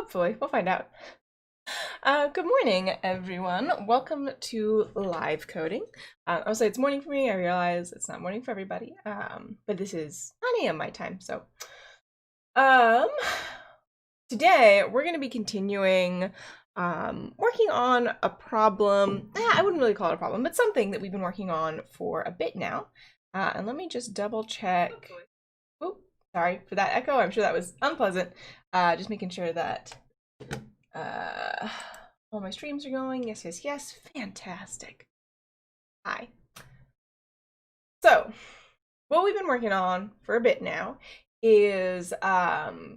Hopefully, we'll find out. Good morning, everyone. Welcome to live coding. I'll say it's morning for me. I realize it's not morning for everybody, but this is 9 a.m. my time. So, today we're going to be continuing working on a problem. I wouldn't really call it a problem, but something that we've been working on for a bit now. And let me just double check. Oh, sorry for that echo. I'm sure that was unpleasant. Just making sure that all my streams are going. Yes, yes, yes. Fantastic. Hi. So, what we've been working on for a bit now is a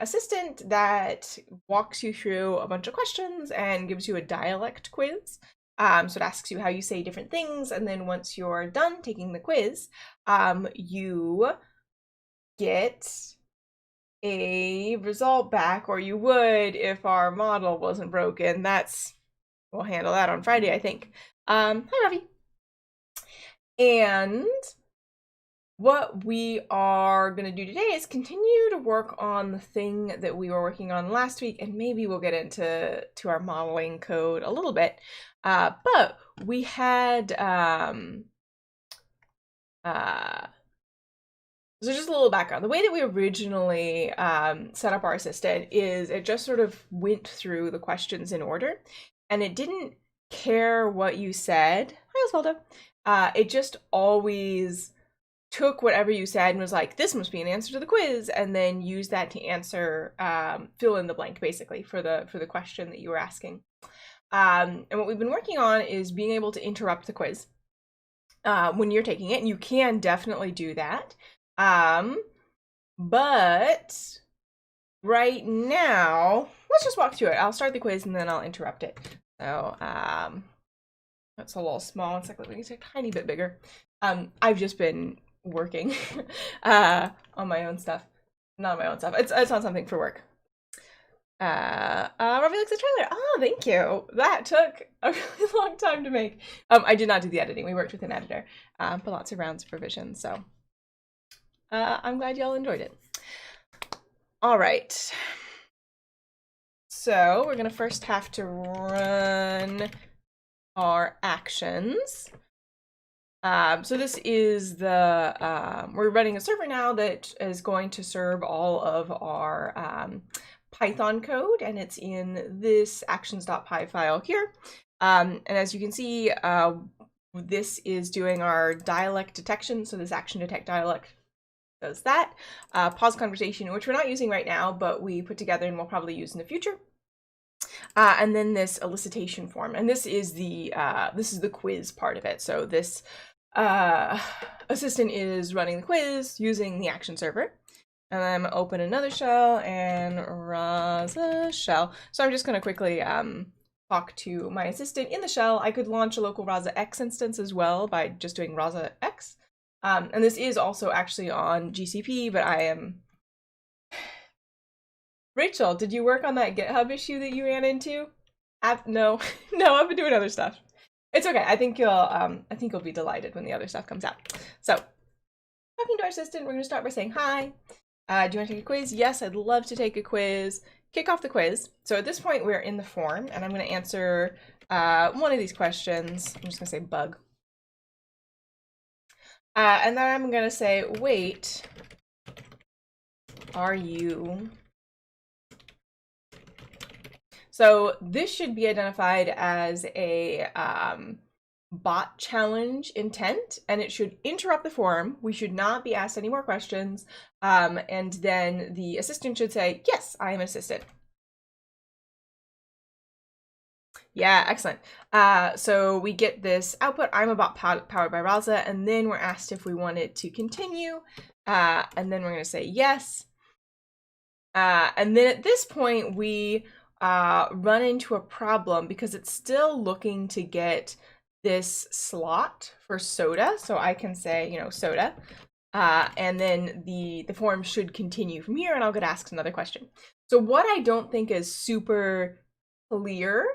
assistant that walks you through a bunch of questions and gives you a dialect quiz. So it asks you how you say different things, and then once you're done taking the quiz, you get a result back, or you would if our model wasn't broken. We'll handle that on Friday, I think. Hi, Ravi. And what we are going to do today is continue to work on the thing that we were working on last week, and maybe we'll get into our modeling code a little bit. But we had so just a little background. The way that we originally set up our assistant is it just sort of went through the questions in order, and it didn't care what you said. Hi, Osvaldo. It just always took whatever you said and was like, this must be an answer to the quiz, and then used that to answer, fill in the blank, basically, for the question that you were asking. And what we've been working on is being able to interrupt the quiz when you're taking it, and you can definitely do that. But right now, let's just walk through it. I'll start the quiz and then I'll interrupt it. So, that's a little small. It's like, let me say a tiny bit bigger. I've just been working, on my own stuff. Not my own stuff. It's on something for work. Ravi likes the trailer. Oh, thank you. That took a really long time to make. I did not do the editing. We worked with an editor, but lots of rounds of revision, so. I'm glad y'all enjoyed it. All right. So we're gonna first have to run our actions. So this is we're running a server now that is going to serve all of our Python code, and it's in this actions.py file here. And as you can see, this is doing our dialect detection. So this action detect dialect does that. Pause conversation, which we're not using right now, but we put together and we'll probably use in the future. And then this elicitation form, and this is the quiz part of it. So this assistant is running the quiz using the action server. And then I'm gonna open another shell and Rasa shell. So I'm just gonna quickly talk to my assistant in the shell. I could launch a local Rasa X instance as well by just doing Rasa X. And this is also actually on GCP, but I am... Rachel, did you work on that GitHub issue that you ran into? No, no, I've been doing other stuff. It's okay. I think you'll be delighted when the other stuff comes out. So, talking to our assistant, we're gonna start by saying hi. Do you want to take a quiz? Yes, I'd love to take a quiz. Kick off the quiz. So at this point, we're in the form, and I'm gonna answer one of these questions. I'm just gonna say bug. And then I'm gonna say, wait, are you? So this should be identified as a bot challenge intent, and it should interrupt the form. We should not be asked any more questions. And then the assistant should say, yes, I am an assistant. Yeah, excellent. So we get this output, I'm a bot powered by Rasa, and then we're asked if we wanted to continue, and then we're going to say yes. And then at this point, we run into a problem because it's still looking to get this slot for soda. So I can say, soda, and then the form should continue from here, and I'll get asked another question. So what I don't think is super clear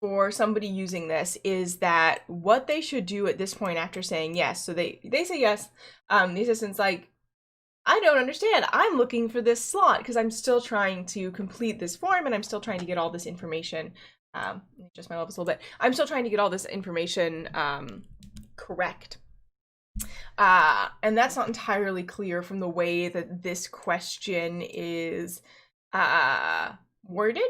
for somebody using this is that what they should do at this point after saying yes. So they say yes. The assistant's like, I don't understand. I'm looking for this slot because I'm still trying to complete this form and I'm still trying to get all this information. Just my levels a little bit. I'm still trying to get all this information correct. And that's not entirely clear from the way that this question is worded.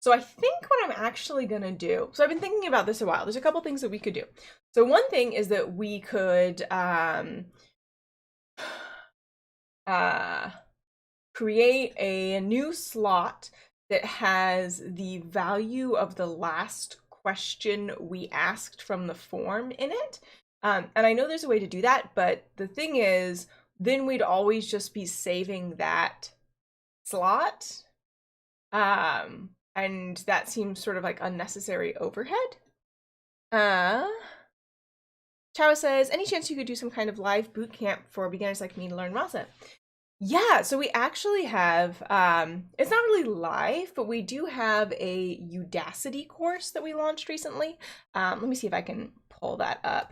So I think what I'm actually gonna do, so I've been thinking about this a while. There's a couple things that we could do. So one thing is that we could create a new slot that has the value of the last question we asked from the form in it. And I know there's a way to do that, but the thing is, then we'd always just be saving that slot. And that seems sort of like unnecessary overhead. Chao says, any chance you could do some kind of live boot camp for beginners like me to learn Rasa? Yeah, so we actually have, it's not really live, but we do have a Udacity course that we launched recently. Let me see if I can pull that up.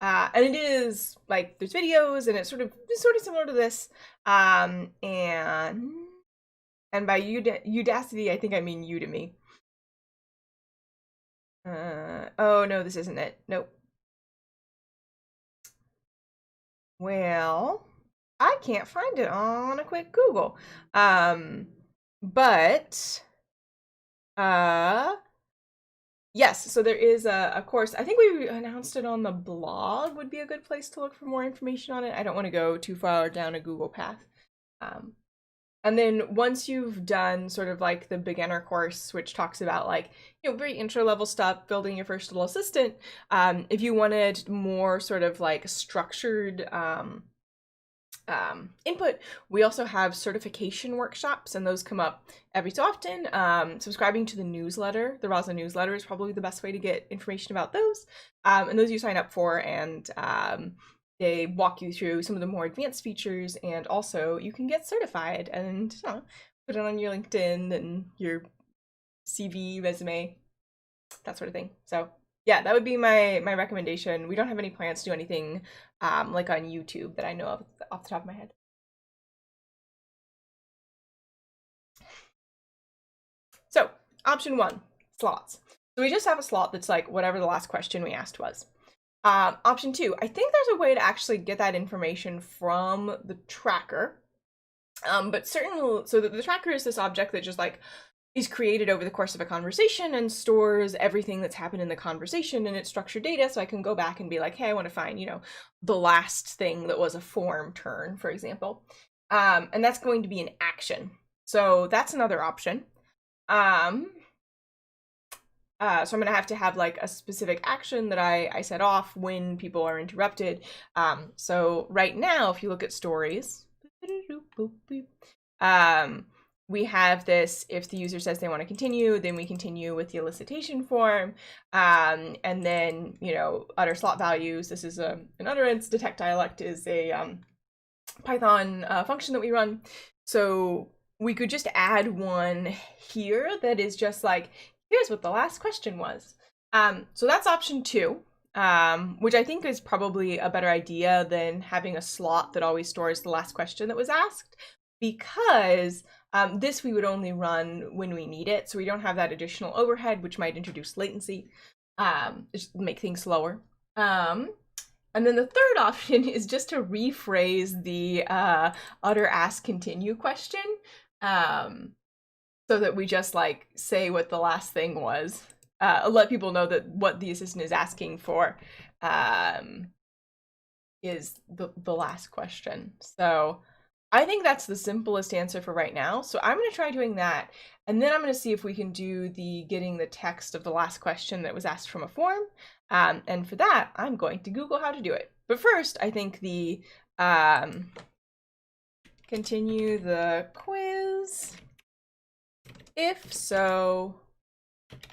And it is like, there's videos and it's sort of similar to this. And by Udacity, I think I mean Udemy. Oh no, this isn't it. Nope. Well, I can't find it on a quick Google. But yes, so there is a course. I think we announced it on the blog would be a good place to look for more information on it. I don't want to go too far down a Google path. And then once you've done sort of like the beginner course, which talks about like, you know, very intro level stuff, building your first little assistant, if you wanted more sort of like structured input, we also have certification workshops, and those come up every so often. Subscribing to the newsletter, the Rasa newsletter, is probably the best way to get information about those. And those you sign up for, and they walk you through some of the more advanced features, and also you can get certified and put it on your LinkedIn and your CV, resume, that sort of thing. So yeah, that would be my recommendation. We don't have any plans to do anything like on YouTube that I know of off the top of my head. So option 1, slots. So we just have a slot that's like whatever the last question we asked was. Option 2, I think there's a way to actually get that information from the tracker. But certainly, so the tracker is this object that just like is created over the course of a conversation and stores everything that's happened in the conversation in its structured data. So I can go back and be like, hey, I want to find, you know, the last thing that was a form turn, for example. And that's going to be an action. So that's another option. So I'm gonna have to have like a specific action that I set off when people are interrupted. So right now, if you look at stories, we have this, if the user says they want to continue, then we continue with the elicitation form. And then, you know, utter slot values. This is an utterance. Detect dialect is a Python function that we run. So we could just add one here that is just like, here's what the last question was. So that's option 2, which I think is probably a better idea than having a slot that always stores the last question that was asked, because this we would only run when we need it, so we don't have that additional overhead, which might introduce latency, just make things slower. And then the third option is just to rephrase the utter ask continue question, so that we just like say what the last thing was, let people know that what the assistant is asking for is the last question. So I think that's the simplest answer for right now. So I'm going to try doing that, and then I'm going to see if we can do the getting the text of the last question that was asked from a form. And for that, I'm going to Google how to do it. But first, I think the continue the quiz. If so,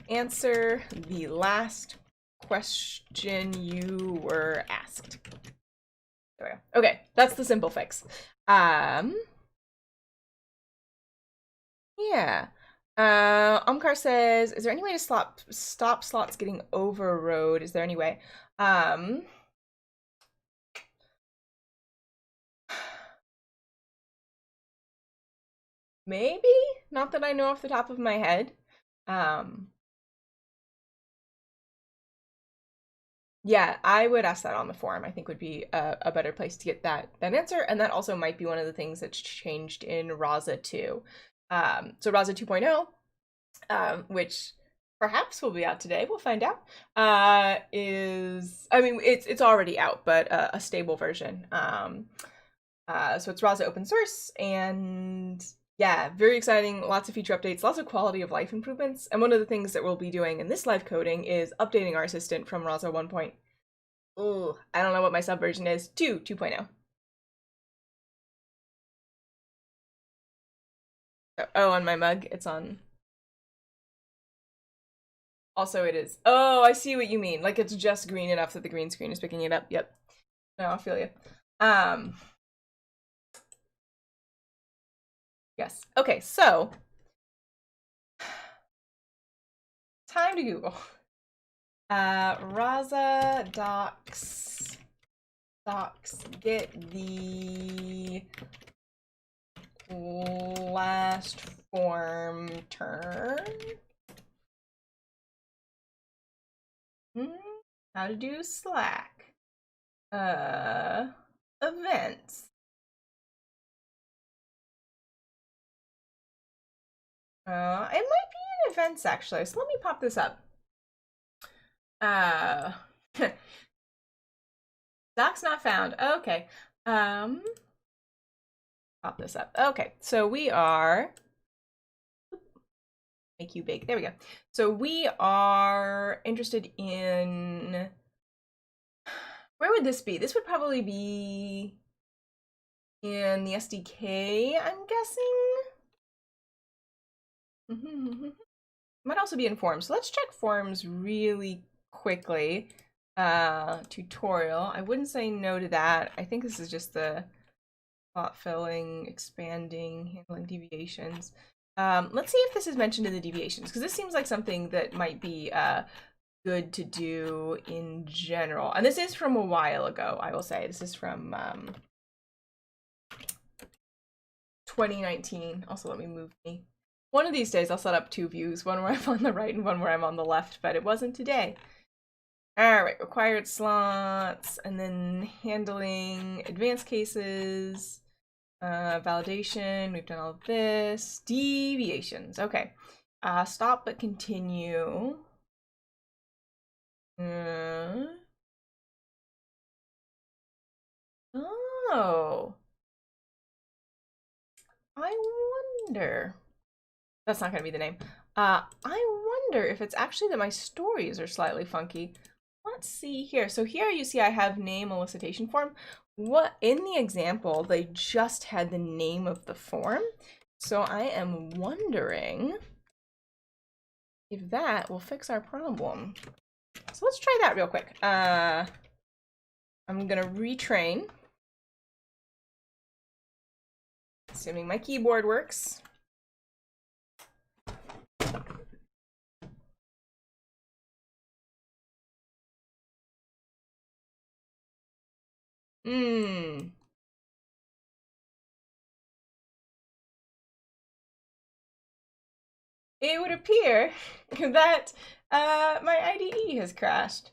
answer the last question you were asked. There we go. Okay, that's the simple fix. Yeah. Omkar says, is there any way to stop slots getting overrode? Is there any way? Maybe? Not that I know off the top of my head. Yeah, I would ask that on the forum. I think would be a better place to get that answer, and that also might be one of the things that's changed in Rasa 2. So Rasa 2.0, which perhaps will be out today, we'll find out, is, I mean, it's already out, but a stable version. So it's Rasa open source, and yeah, very exciting, lots of feature updates, lots of quality of life improvements, and one of the things that we'll be doing in this live coding is updating our assistant from Rasa 1. Ooh, I don't know what my subversion is, to 2.0. Oh, on my mug, it's on. Also, it is. Oh, I see what you mean. Like, it's just green enough that the green screen is picking it up. Yep. No, I feel you. Yes. Okay, so time to Google. Rasa docs get the last form turn. How to do Slack. Events. It might be in events actually, so let me pop this up. Docs not found. Okay. Pop this up. Okay, so we are, make you big. There we go. So we are interested in, where would this be? This would probably be in the SDK, I'm guessing. Might also be in forms. So let's check forms really quickly. Tutorial. I wouldn't say no to that. I think this is just the plot filling, expanding, handling deviations. Let's see if this is mentioned in the deviations, because this seems like something that might be good to do in general. And this is from a while ago, I will say. This is from 2019. Also, let me move me. One of these days I'll set up 2 views, one where I'm on the right and one where I'm on the left, but it wasn't today. All right, required slots, and then handling advanced cases, validation, we've done all of this, deviations, okay. Stop but continue. Oh. I wonder. That's not going to be the name. I wonder if it's actually that my stories are slightly funky. Let's see here. So here you see I have name elicitation form. What in the example, they just had the name of the form. So I am wondering if that will fix our problem. So let's try that real quick. I'm going to retrain. Assuming my keyboard works. It would appear that my IDE has crashed.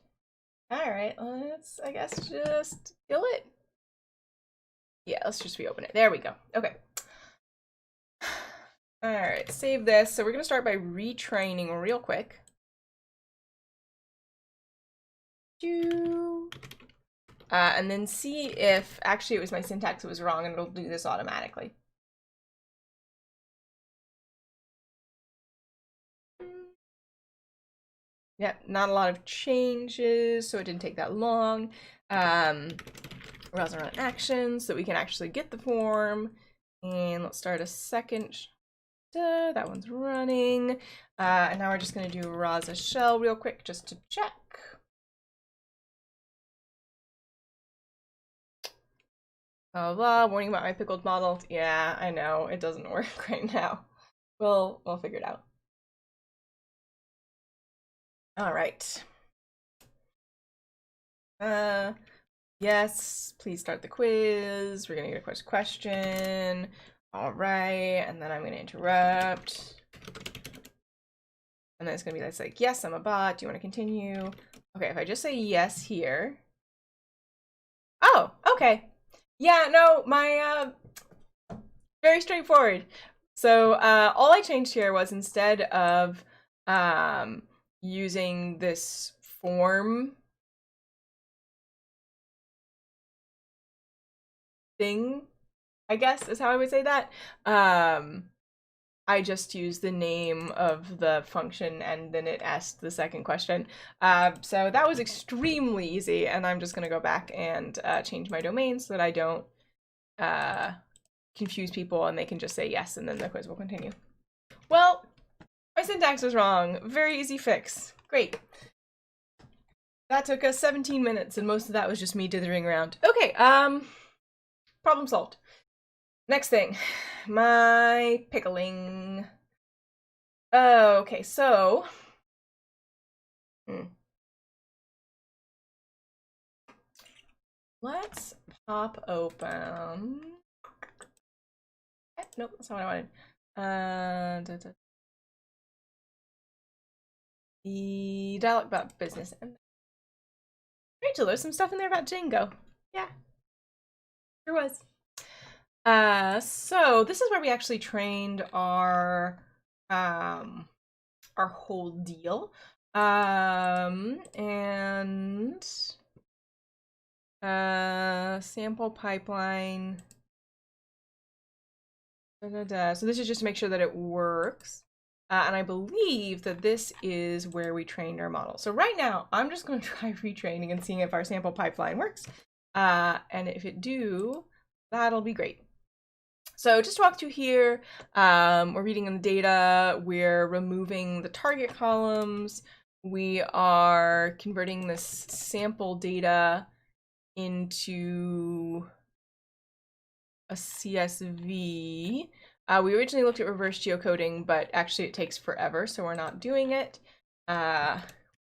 Alright, let's, I guess, just kill it. Yeah, let's just reopen it. There we go. Okay. Alright, save this. So we're going to start by retraining real quick. And then see if actually it was my syntax that was wrong, and it'll do this automatically. Yeah, not a lot of changes, so it didn't take that long. We're also run actions so we can actually get the form. And let's start a second. That one's running. And now we're just going to do Rasa shell real quick just to check. Blah, blah, warning about my pickled model. Yeah, I know, it doesn't work right now. We'll figure it out. All right. Yes, please start the quiz. We're gonna get a question. All right, and then I'm going to interrupt. And then it's going to be like, yes, I'm a bot. Do you want to continue? Okay, if I just say yes here. Oh, okay. Yeah, no, my, very straightforward. So all I changed here was instead of using this form thing, I guess is how I would say that. I just used the name of the function and then it asked the second question. So that was extremely easy, and I'm just going to go back and change my domain so that I don't confuse people and they can just say yes and then the quiz will continue. Well, my syntax was wrong. Very easy fix. Great. That took us 17 minutes and most of that was just me dithering around. Okay, problem solved. Next thing, my pickling. Okay, so let's pop open. Nope, that's not what I wanted. The dialogue about business. Rachel, there's some stuff in there about Django. Yeah, there was. So this is where we actually trained our whole deal. And sample pipeline. So this is just to make sure that it works. And I believe that this is where we trained our model. So right now, I'm just going to try retraining and seeing if our sample pipeline works. And if it do, that'll be great. So just to walk through here, we're reading in the data, we're removing the target columns, we are converting this sample data into a CSV. We originally looked at reverse geocoding, but actually it takes forever, so we're not doing it.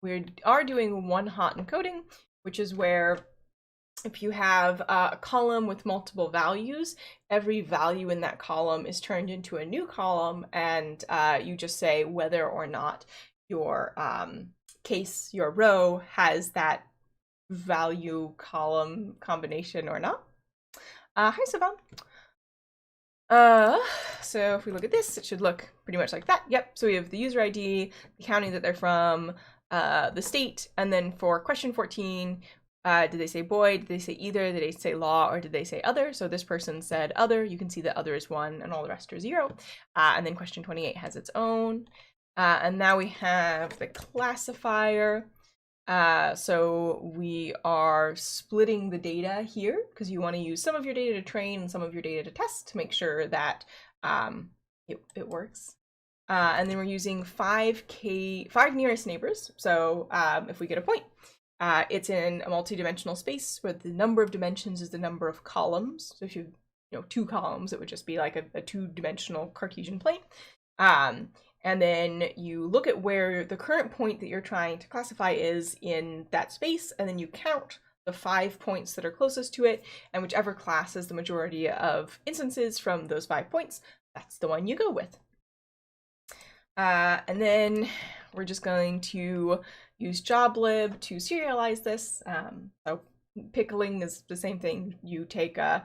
We are doing one-hot encoding, which is where if you have a column with multiple values, every value in that column is turned into a new column, and you just say whether or not your your row has that value column combination or not. Hi, Savan. So if we look at this, it should look pretty much like that. Yep, so we have the user ID, the county that they're from, the state, and then for question 14, did they say boy, did they say either, did they say law, or did they say other? So this person said other. You can see that other is 1 and all the rest are 0. And then question 28 has its own. And now we have the classifier. So we are splitting the data here because you want to use some of your data to train and some of your data to test to make sure that it works. And then we're using 5 nearest neighbors. So if we get a point, it's in a multi-dimensional space where the number of dimensions is the number of columns. So if you have 2 columns, it would just be like a 2-dimensional Cartesian plane. And then you look at where the current point that you're trying to classify is in that space, and then you count the 5 points that are closest to it, and whichever class has the majority of instances from those 5 points, that's the one you go with. And then we're just going to use joblib to serialize this. So pickling is the same thing. You take a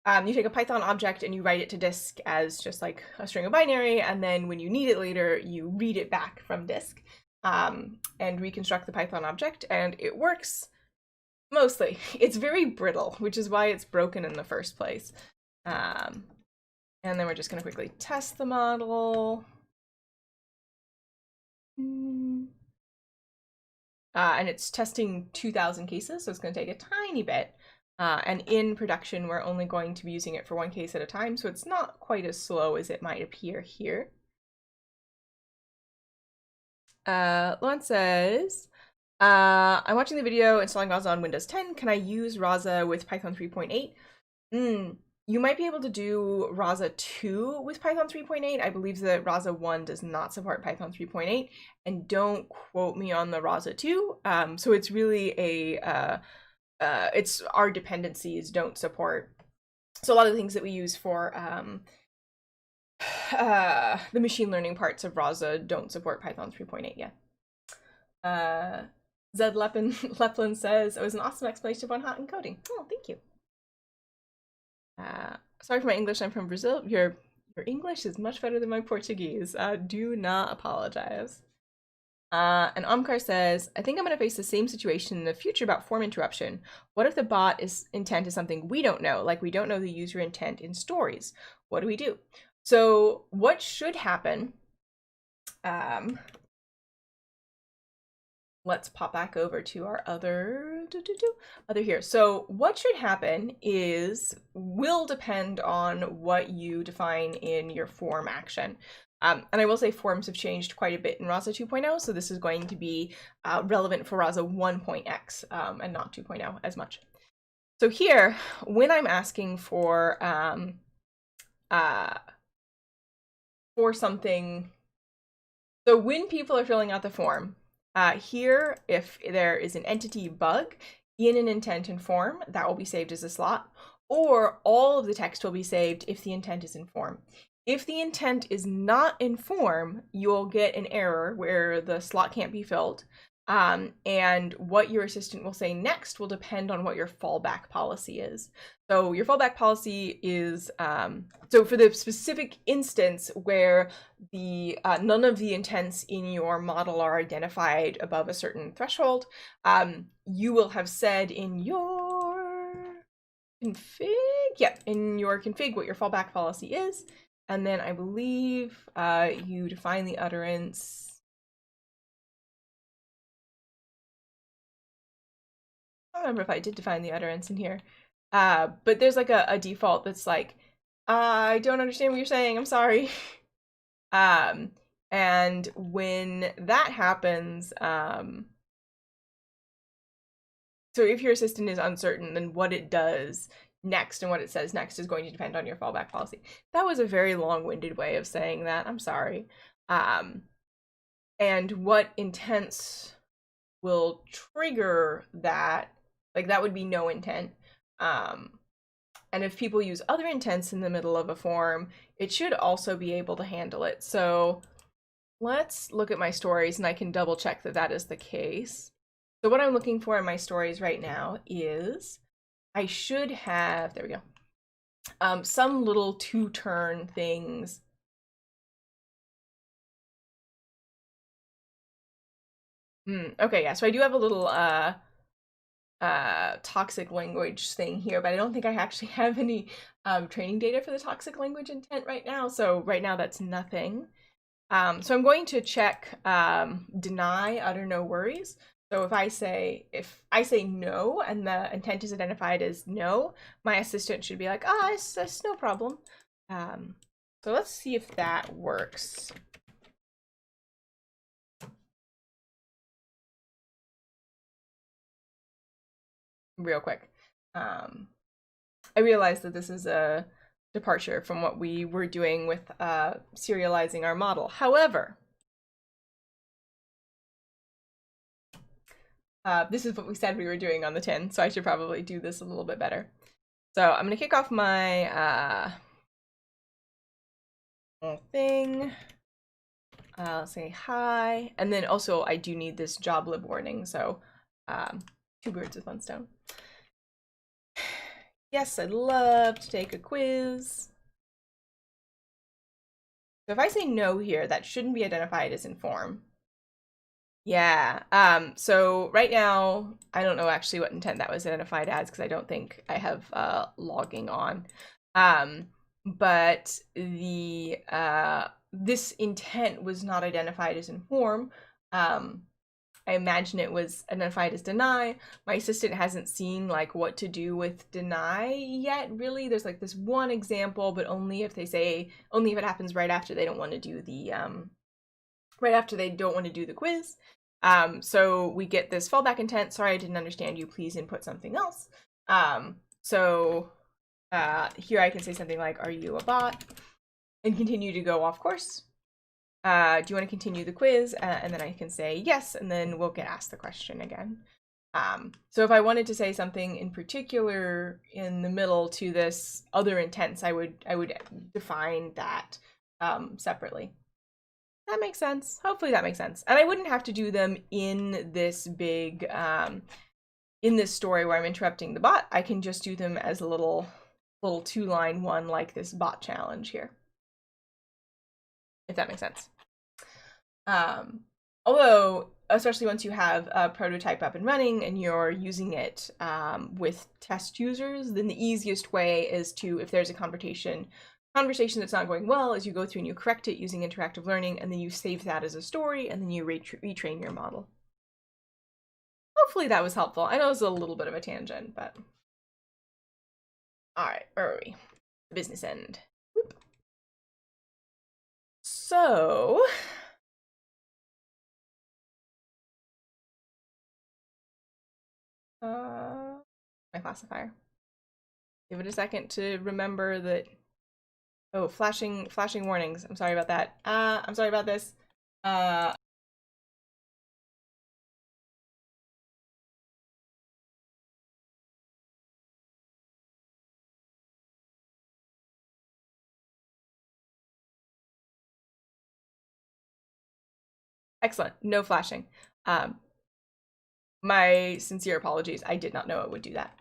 Python object and you write it to disk as just like a string of binary, and then when you need it later, you read it back from disk and reconstruct the Python object, and it works mostly. It's very brittle, which is why it's broken in the first place. And then we're just going to quickly test the model. And it's testing 2,000 cases, so it's going to take a tiny bit. And in production, we're only going to be using it for 1 case at a time, so it's not quite as slow as it might appear here. Lauren says, I'm watching the video installing Rasa on Windows 10. Can I use Rasa with Python 3.8? You might be able to do Rasa 2 with Python 3.8. I believe that Rasa 1 does not support Python 3.8, and don't quote me on the Rasa 2. So it's really it's our dependencies don't support. So a lot of the things that we use for The machine learning parts of Rasa don't support Python 3.8 yet. Zed Leplin says, it was an awesome explanation of hot encoding. Oh, thank you. Sorry for my English, I'm from Brazil. Your English is much better than my Portuguese. Do not apologize. And Omkar says, I think I'm going to face the same situation in the future about form interruption. What if the bot intent is something we don't know, like we don't know the user intent in stories? What do we do? So what should happen, let's pop back over to our other here. So what should happen will depend on what you define in your form action. And I will say forms have changed quite a bit in Rasa 2.0, so this is going to be relevant for Rasa 1.x and not 2.0 as much. So here, when I'm asking for something, so when people are filling out the form, here, if there is an entity bug in an intent and form, that will be saved as a slot, or all of the text will be saved if the intent is in form. If the intent is not in form, you'll get an error where the slot can't be filled. And what your assistant will say next will depend on what your fallback policy is. So your fallback policy is, so for the specific instance where the none of the intents in your model are identified above a certain threshold, you will have said in your config, what your fallback policy is. And then I believe you define the utterance. I don't remember if I did define the utterance in here, but there's like a default that's like, I don't understand what you're saying, I'm sorry. And when that happens, so if your assistant is uncertain, then what it does next and what it says next is going to depend on your fallback policy. That was a very long-winded way of saying that, I'm sorry. And what intents will trigger that, like that would be no intent. And if people use other intents in the middle of a form, it should also be able to handle it. So let's look at my stories and I can double check that that is the case. So what I'm looking for in my stories right now is I should have, there we go, some little two-turn things. Okay, yeah, so I do have a little toxic language thing here, but I don't think I actually have any training data for the toxic language intent right now. So right now that's nothing. So I'm going to check deny utter no worries. So if I say no and the intent is identified as no, my assistant should be like, it's no problem. So let's see if that works. Real quick. I realized that this is a departure from what we were doing with serializing our model. However, this is what we said we were doing on the 10, so I should probably do this a little bit better. So I'm going to kick off my thing. I'll say hi, and then also I do need this joblib warning, so two birds with one stone. Yes, I'd love to take a quiz. So if I say no here, that shouldn't be identified as in form. Yeah, so right now, I don't know actually what intent that was identified as because I don't think I have logging on. But the this intent was not identified as in form. I imagine it was identified as deny. My assistant hasn't seen like what to do with deny yet, really. There's like this one example, but only if it happens right after they don't want to do the quiz. So we get this fallback intent. Sorry, I didn't understand you. Please input something else. So here I can say something like, are you a bot? And continue to go off course. Do you want to continue the quiz? And then I can say yes, and then we'll get asked the question again. So if I wanted to say something in particular in the middle to this other intents, I would define that separately. That makes sense. Hopefully that makes sense. And I wouldn't have to do them in this big, in this story where I'm interrupting the bot. I can just do them as a little 2-line one like this bot challenge here. If that makes sense. Although, especially once you have a prototype up and running and you're using it with test users, then the easiest way is to, if there's a conversation that's not going well, is you go through and you correct it using interactive learning, and then you save that as a story, and then you retrain your model. Hopefully that was helpful. I know it was a little bit of a tangent, but... All right, where are we? The business end. Whoop. So... my classifier. Give it a second to remember that. Oh, flashing warnings. I'm sorry about that. I'm sorry about this. Excellent. No flashing. My sincere apologies. I did not know it would do that.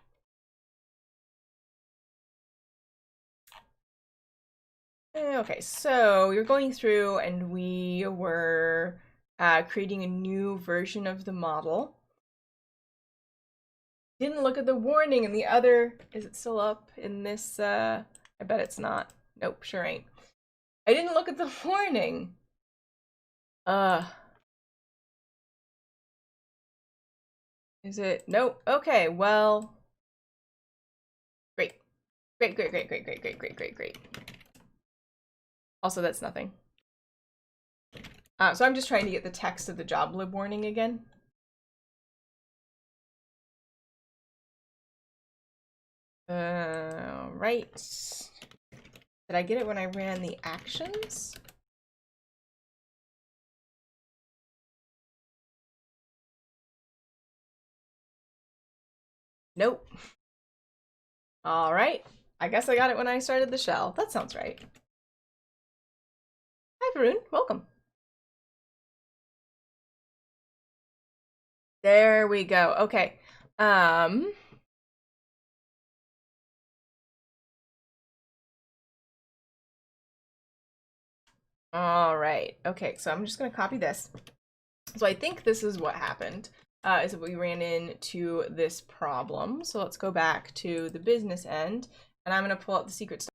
Okay, so you're going through and we were creating a new version of the model. Didn't look at the warning and the other, is it still up in this? I bet it's not. Nope, sure ain't. I didn't look at the warning. Is it? Nope. Okay, well. Great. Great. Also, that's nothing. So I'm just trying to get the text of the joblib warning again. Right. Did I get it when I ran the actions? Nope. All right. I guess I got it when I started the shell. That sounds right. Hi, Varun. Welcome. There we go. Okay. All right. Okay, so I'm just going to copy this. So I think this is what happened, is that we ran into this problem. So let's go back to the business end, and I'm going to pull out the secret stuff.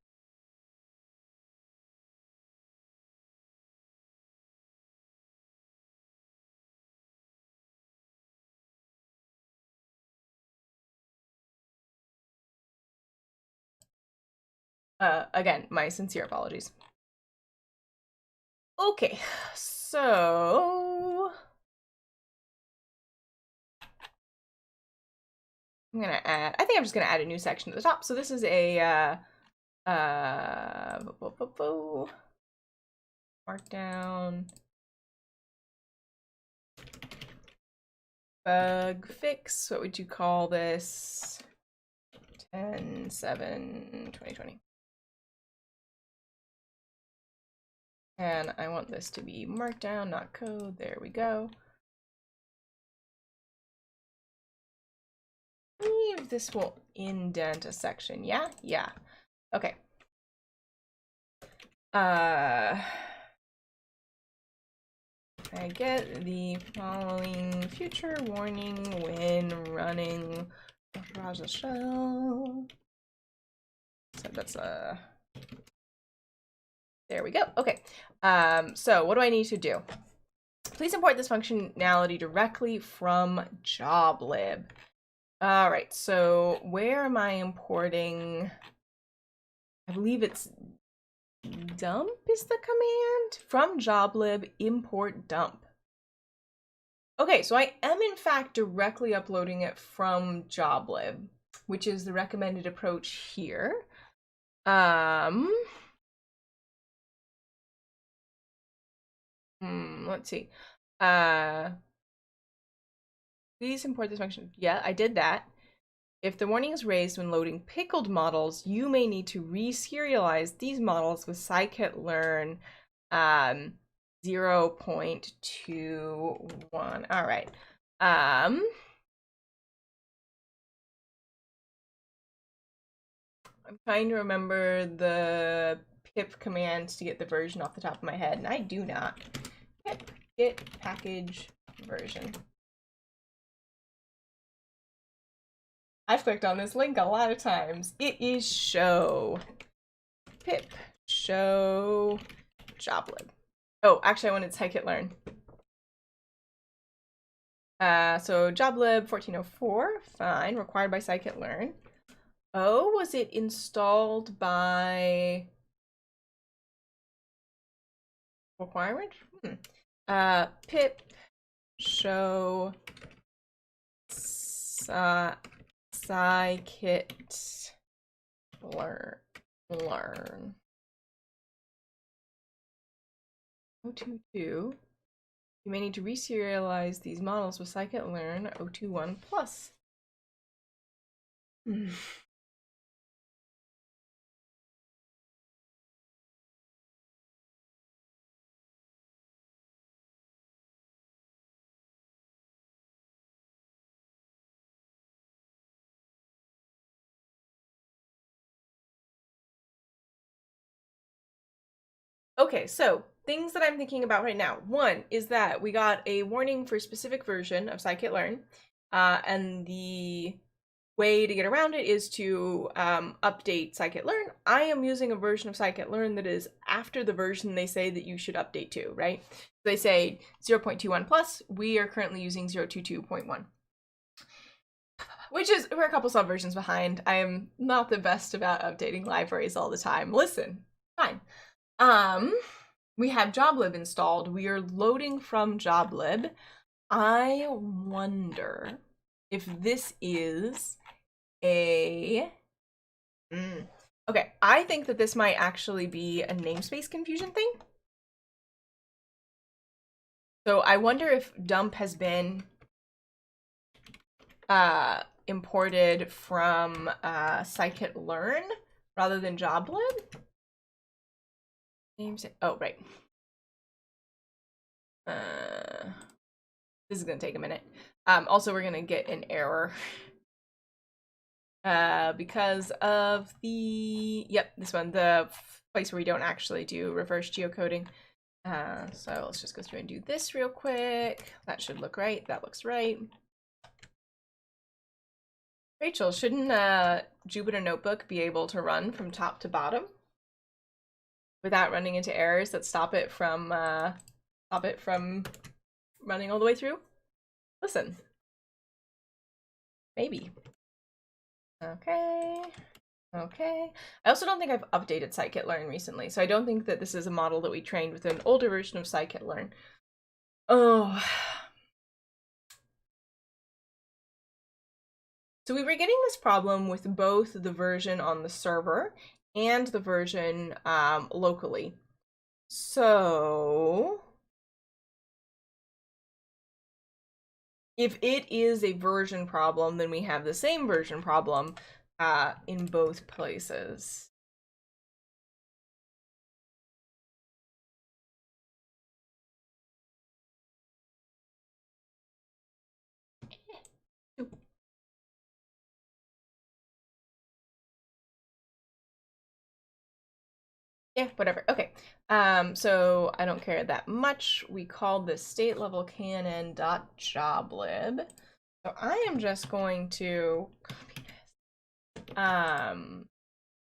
Again, my sincere apologies. Okay, so I'm gonna add, I think I'm just gonna add a new section at the top. So this is a markdown bug fix. What would you call this? 10/7/2020. And I want this to be markdown, not code. There we go. I believe this will indent a section. Yeah? Yeah. Okay. I get the following future warning when running Rasa shell. So that's there we go. Okay. So what do I need to do? Please import this functionality directly from joblib. All right. So where am I importing? I believe it's dump is the command from joblib, import dump. Okay, so I am in fact directly uploading it from joblib, which is the recommended approach here. Let's see. Please import this function. Yeah, I did that. If the warning is raised when loading pickled models, you may need to reserialize these models with scikit-learn 0.21. All right. I'm trying to remember the pip commands to get the version off the top of my head, and I do not. Pip get package version. I've clicked on this link a lot of times. It is show. Pip show joblib. Oh, actually I wanted scikit-learn. So joblib 1404, fine, required by scikit-learn. Oh, was it installed by requirement? Pip show scikit-learn. 022. You may need to reserialize these models with scikit-learn 021 plus. Okay, so things that I'm thinking about right now. One is that we got a warning for a specific version of scikit-learn, and the way to get around it is to update scikit-learn. I am using a version of scikit-learn that is after the version they say that you should update to, right? They say 0.21 plus. We are currently using 0.22.1. Which is, we're a couple subversions behind. I am not the best about updating libraries all the time. Listen, fine. We have joblib installed. We are loading from joblib. I wonder if this is a... Okay, I think that this might actually be a namespace confusion thing. So I wonder if dump has been imported from scikit-learn rather than joblib. Oh, right. This is gonna take a minute. Also, we're gonna get an error because of the this one, the place where we don't actually do reverse geocoding. So let's just go through and do this real quick. That should look right. That looks right. Rachel, shouldn't Jupyter Notebook be able to run from top to bottom without running into errors that stop it from running all the way through? Listen. Maybe. Okay. Okay. I also don't think I've updated scikit-learn recently, so I don't think that this is a model that we trained with an older version of scikit-learn. Oh. So we were getting this problem with both the version on the server and the version locally. So if it is a version problem, then we have the same version problem in both places. Yeah, whatever. Okay. So I don't care that much. We called this state level canon.joblib. So I am just going to copy this.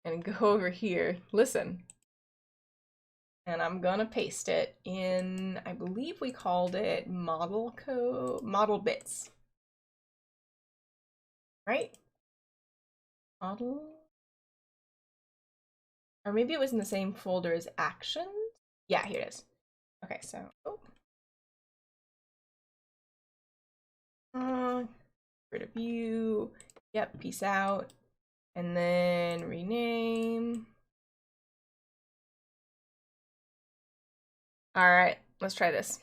And go over here. Listen. And I'm gonna paste it in, I believe we called it model code, model bits. Right? Model. Or maybe it was in the same folder as actions. Yeah, here it is. Okay, so rid of view. Yep, peace out. And then rename. All right, let's try this.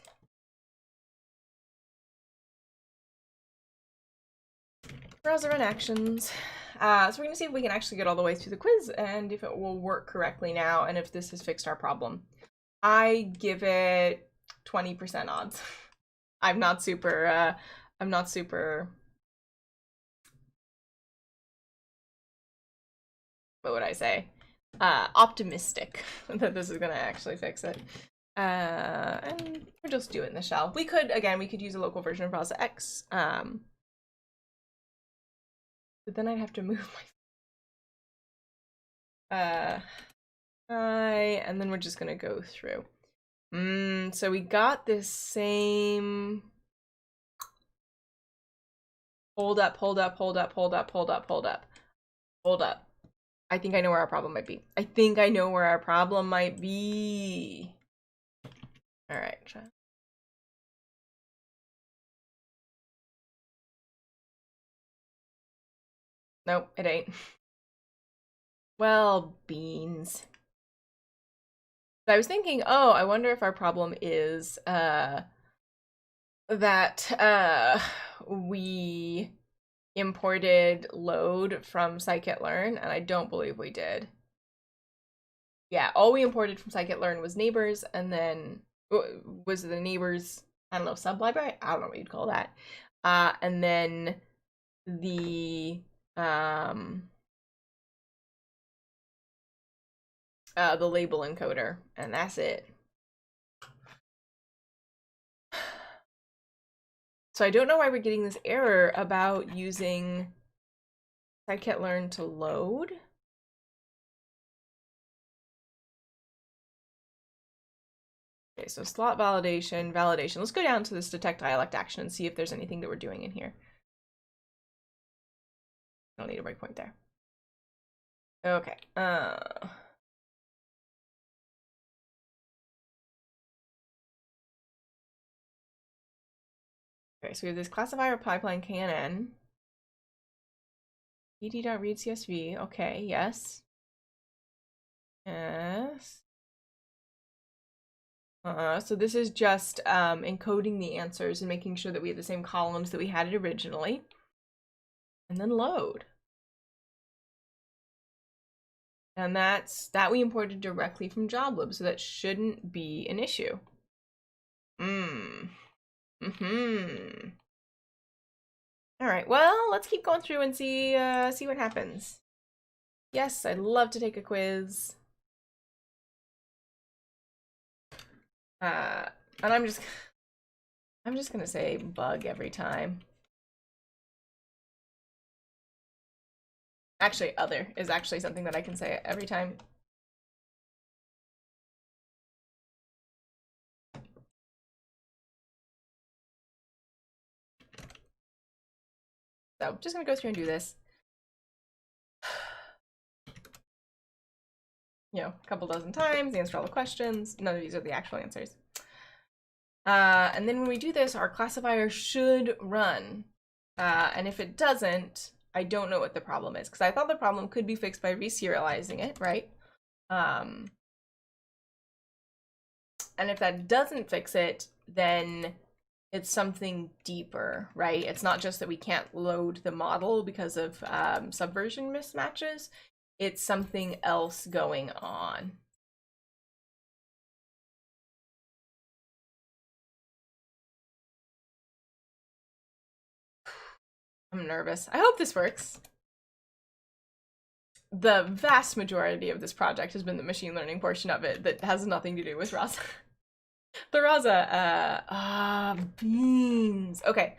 Browser run actions. So we're gonna see if we can actually get all the way through the quiz and if it will work correctly now and if this has fixed our problem. I give it 20% odds. I'm not super, what would I say? Optimistic that this is gonna actually fix it. And we're just doing the shell. We could use a local version of Rasa X. But then I'd have to move my and then we're just gonna go through. So we got this same hold up. I think I know where our problem might be. All right. Nope, it ain't. Well, beans. I was thinking, oh, I wonder if our problem is that we imported load from scikit-learn, and I don't believe we did. Yeah, all we imported from scikit-learn was neighbors, and then was the neighbors, I don't know, sub-library? I don't know what you'd call that. And then the label encoder, and that's it. So I don't know why we're getting this error about using scikit-learn to load. Okay, so slot validation. Let's go down to this detect dialect action and see if there's anything that we're doing in here. Don't need a breakpoint there. Okay. Okay, so we have this classifier pipeline KNN. ed.read CSV. Okay, yes. Yes. So this is just encoding the answers and making sure that we have the same columns that we had it originally. And then load. And that we imported directly from joblib, so that shouldn't be an issue. All right, well, let's keep going through and see what happens. Yes, I'd love to take a quiz. And I'm just gonna say bug every time. Actually, other is actually something that I can say every time. So just gonna go through and do this. You know, a couple dozen times, answer all the questions. None of these are the actual answers. And then when we do this, our classifier should run. And if it doesn't, I don't know what the problem is, because I thought the problem could be fixed by reserializing it, right? And if that doesn't fix it, then it's something deeper, right? It's not just that we can't load the model because of subversion mismatches. It's something else going on. I'm nervous. I hope this works. The vast majority of this project has been the machine learning portion of it that has nothing to do with Rasa. The Rasa, beans. Okay,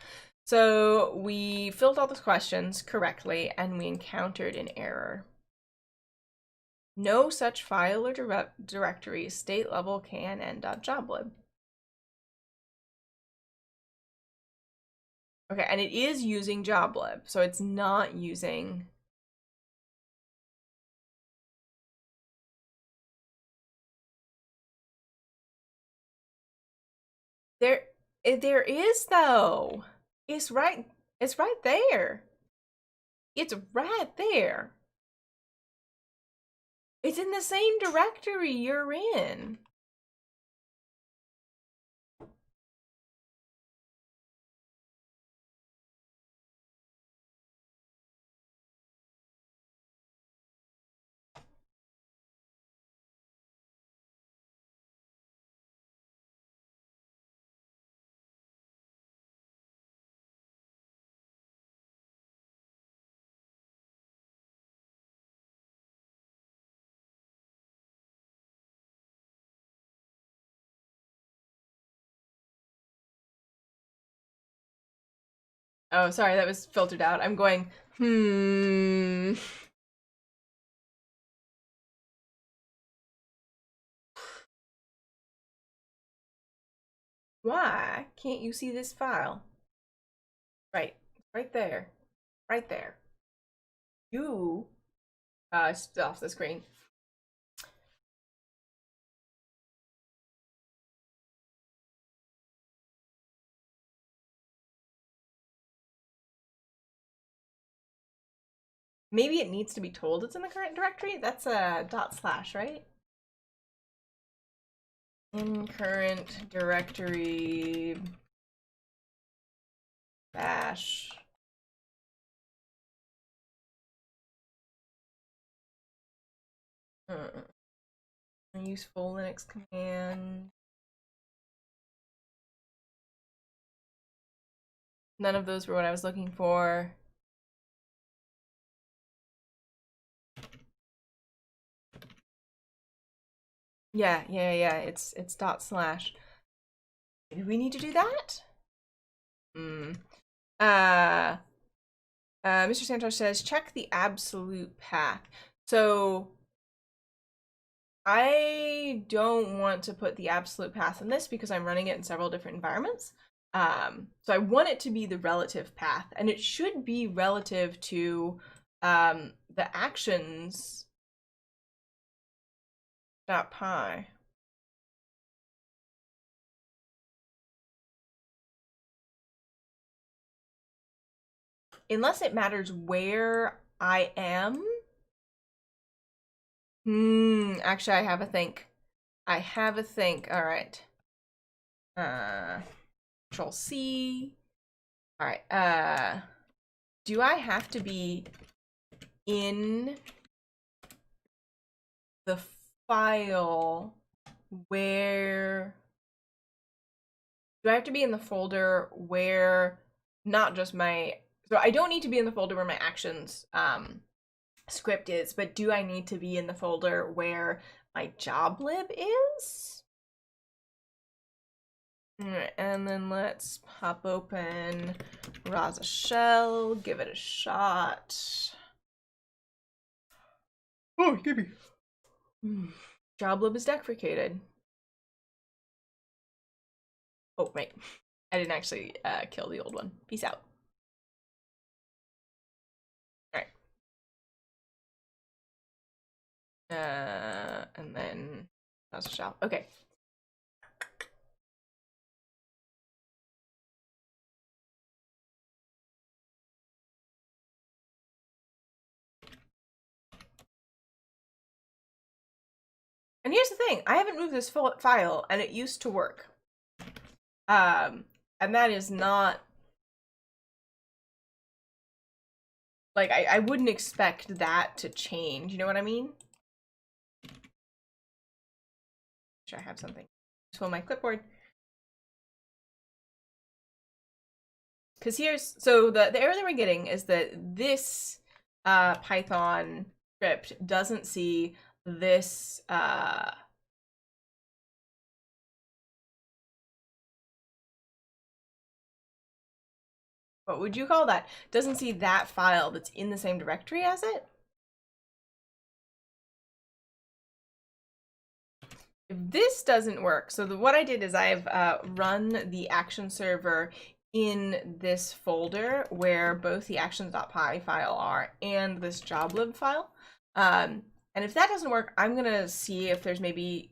so we filled all the questions correctly and we encountered an error. No such file or directory, state level knn.joblib. Okay, and it is using joblib, so it's not using... There is though. It's right there. It's right there. It's in the same directory you're in. Oh, sorry, that was filtered out. I'm going, Why can't you see this file? Right, right there. Right there. You, it's off the screen. Maybe it needs to be told it's in the current directory? That's a /, right? In current directory bash. Useful Linux command. None of those were what I was looking for. Yeah. It's /. Do we need to do that? Mr. Santos says, check the absolute path. So I don't want to put the absolute path in this because I'm running it in several different environments. So I want it to be the relative path, and it should be relative to the actions .py. Unless it matters where I am. Actually, I have a think. All right. Control C. All right. Do I have to be in the file where... Do I have to be in the folder where not just my... So I don't need to be in the folder where my actions script is, but do I need to be in the folder where my joblib is? All right, and then let's pop open Rasa shell, give it a shot. Oh, give me. Joblib is deprecated. Oh, wait. I didn't actually kill the old one. Peace out. Alright. And then Rasa shell. Okay. And here's the thing, I haven't moved this file, and it used to work. And that is not... Like, I wouldn't expect that to change, you know what I mean? Sure, I have something useful on my clipboard. Because here's... So the error that we're getting is that this Python script doesn't see this... what would you call that? Doesn't see that file that's in the same directory as it. If this doesn't work, so what I did is I've run the action server in this folder where both the actions.py file are and this joblib file. And if that doesn't work, I'm gonna see if there's maybe...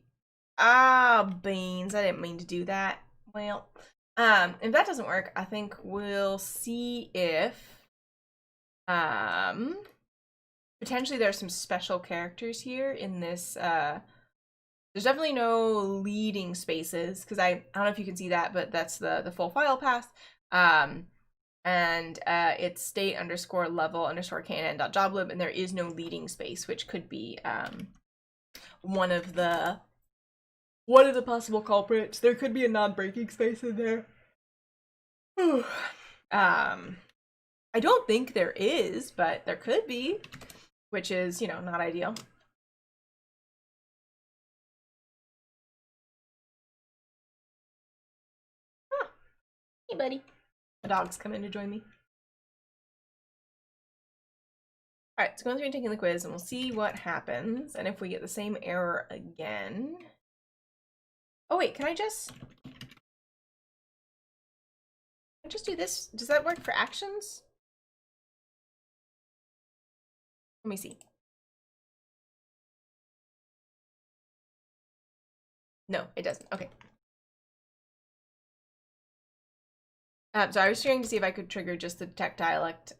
beans, I didn't mean to do that. Well, if that doesn't work, I think we'll see if potentially there's some special characters here in this. There's definitely no leading spaces because I don't know if you can see that, but that's the full file path. And it's state underscore level underscore knn.joblib, and there is no leading space, which could be one of the possible culprits. There could be a non-breaking space in there. I don't think there is, but there could be, which is, you know, not ideal. Hey, buddy. The dog's coming to join me. All right, so going through and taking the quiz, and we'll see what happens, and if we get the same error again. Oh wait, can I just do this? Does that work for actions? Let me see. No, it doesn't. Okay. So I was trying to see if I could trigger just the detect dialect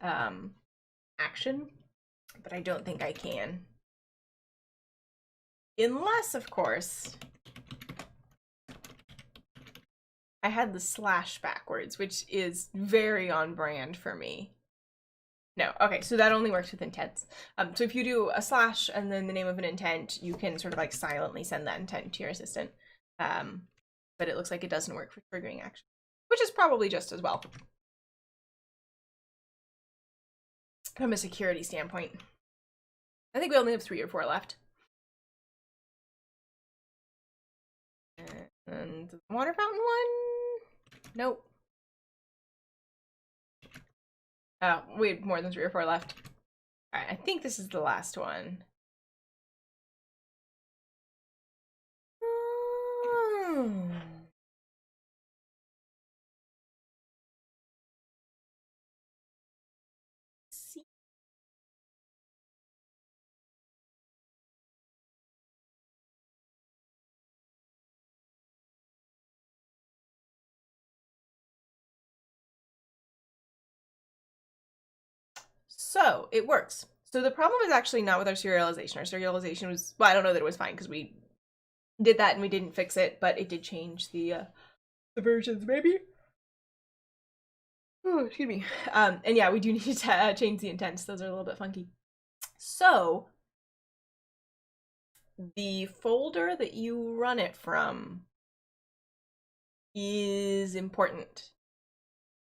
action, but I don't think I can. Unless, of course, I had the slash backwards, which is very on brand for me. No, okay, so that only works with intents. So if you do a slash and then the name of an intent, you can sort of like silently send that intent to your assistant. But it looks like it doesn't work for triggering action, which is probably just as well from a security standpoint. I think we only have 3 or 4 left. And the water fountain one? Nope. Oh, we have more than 3 or 4 left. Alright, I think this is the last one. So it works. So the problem is actually not with our serialization. Our serialization was, well, I don't know that it was fine because we did that and we didn't fix it, but it did change the versions, maybe. Oh, excuse me. And yeah, we do need to change the intents. Those are a little bit funky. So the folder that you run it from is important.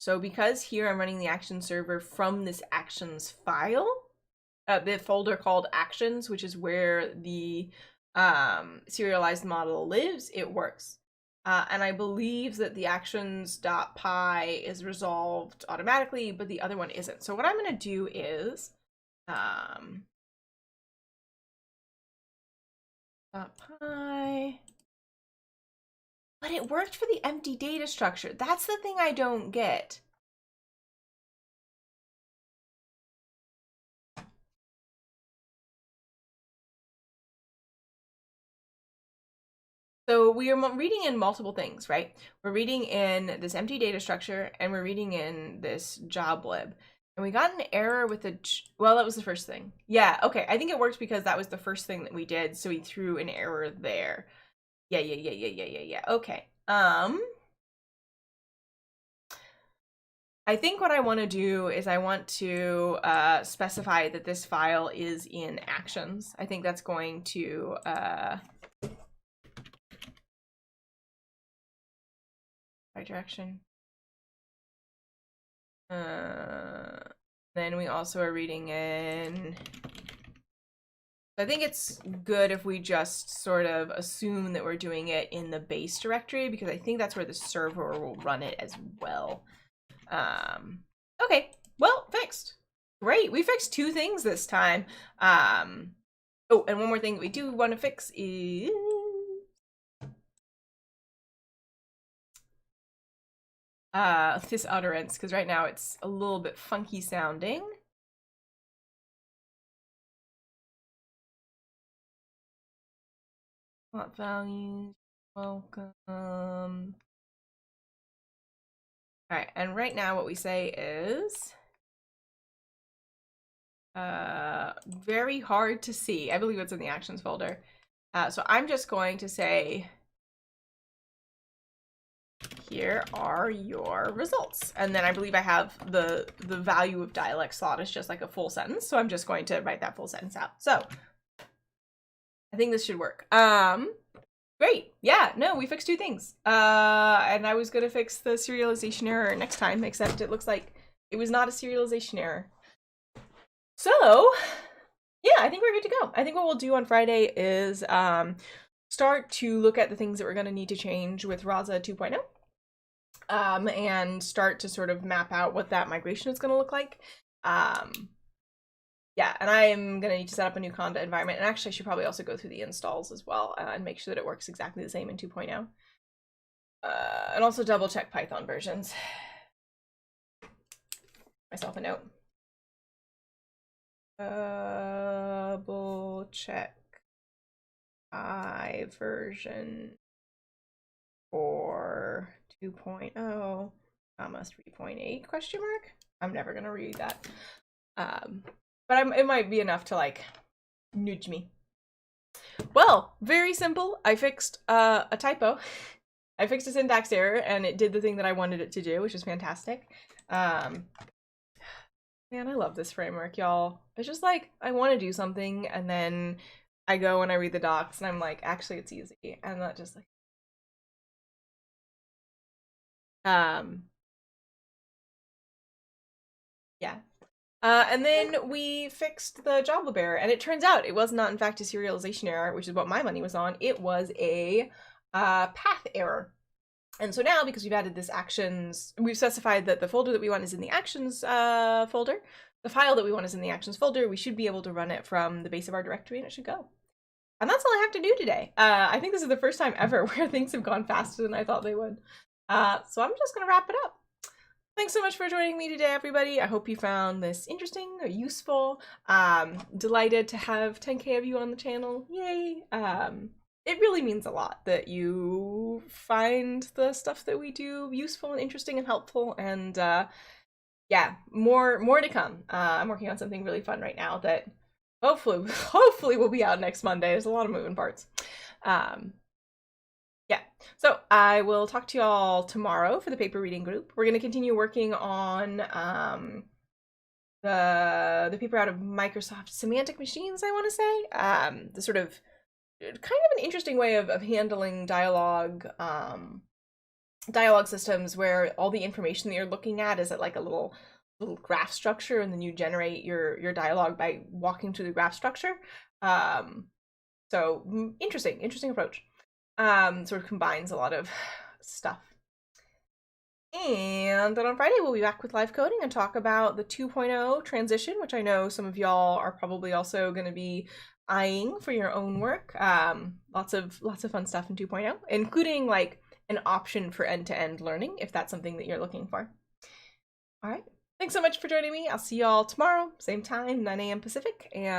So because here I'm running the action server from this actions file, the folder called actions, which is where the serialized model lives, it works. And I believe that the actions.py is resolved automatically, but the other one isn't. So what I'm going to do is .py, but it worked for the empty data structure. That's the thing I don't get. So we are reading in multiple things, right? We're reading in this empty data structure and we're reading in this joblib. And we got an error with the, well, that was the first thing. Yeah, okay. I think it works because that was the first thing that we did. So we threw an error there. Yeah. Okay. I think what I want to do is I want to specify that this file is in actions. I think that's going to right direction. Then we also are reading in. I think it's good if we just sort of assume that we're doing it in the base directory because I think that's where the server will run it as well. Okay, well, fixed. Great, we fixed 2 things this time. Oh, and one more thing we do want to fix is this utterance, because right now it's a little bit funky sounding. Plot values, welcome. All right, and right now what we say is very hard to see. I believe it's in the actions folder. So I'm just going to say, here are your results. And then I believe I have the value of dialect slot is just like a full sentence. So I'm just going to write that full sentence out. So I think this should work. Great. Yeah, no, we fixed 2 things. And I was going to fix the serialization error next time, except it looks like it was not a serialization error. So yeah, I think we're good to go. I think what we'll do on Friday is start to look at the things that we're going to need to change with Rasa 2.0. And start to sort of map out what that migration is going to look like. Yeah, and I'm gonna need to set up a new Conda environment, and actually I should probably also go through the installs as well and make sure that it works exactly the same in 2.0. And also double check Python versions. Myself a note. Double check version for 2.0, 3.8 question mark. I'm never gonna read that. But it might be enough to like nudge me. Well, very simple. I fixed a typo. I fixed a syntax error and it did the thing that I wanted it to do, which is fantastic. Man, I love this framework, y'all. It's just like, I want to do something and then I go and I read the docs and I'm like, actually it's easy. And that just like, yeah. And then we fixed the joblib error, and it turns out it was not in fact a serialization error, which is what my money was on. It was a path error. And so now, because we've added this actions, we've specified that the folder that we want is in the actions folder. The file that we want is in the actions folder. We should be able to run it from the base of our directory, and it should go. And that's all I have to do today. I think this is the first time ever where things have gone faster than I thought they would. So I'm just going to wrap it up. Thanks so much for joining me today, everybody. I hope you found this interesting or useful. Delighted to have 10K of you on the channel. Yay! It really means a lot that you find the stuff that we do useful and interesting and helpful. And yeah, more to come. I'm working on something really fun right now that hopefully will be out next Monday. There's a lot of moving parts. Yeah, so I will talk to you all tomorrow for the paper reading group. We're going to continue working on the paper out of Microsoft Semantic Machines, I want to say. The sort of kind of an interesting way of handling dialogue systems where all the information that you're looking at is at like a little graph structure, and then you generate your dialogue by walking through the graph structure. So interesting approach. Sort of combines a lot of stuff. And then on Friday, we'll be back with live coding and talk about the 2.0 transition, which I know some of y'all are probably also going to be eyeing for your own work. Lots of fun stuff in 2.0, including like an option for end-to-end learning, if that's something that you're looking for. All right. Thanks so much for joining me. I'll see y'all tomorrow, same time, 9 a.m. Pacific, and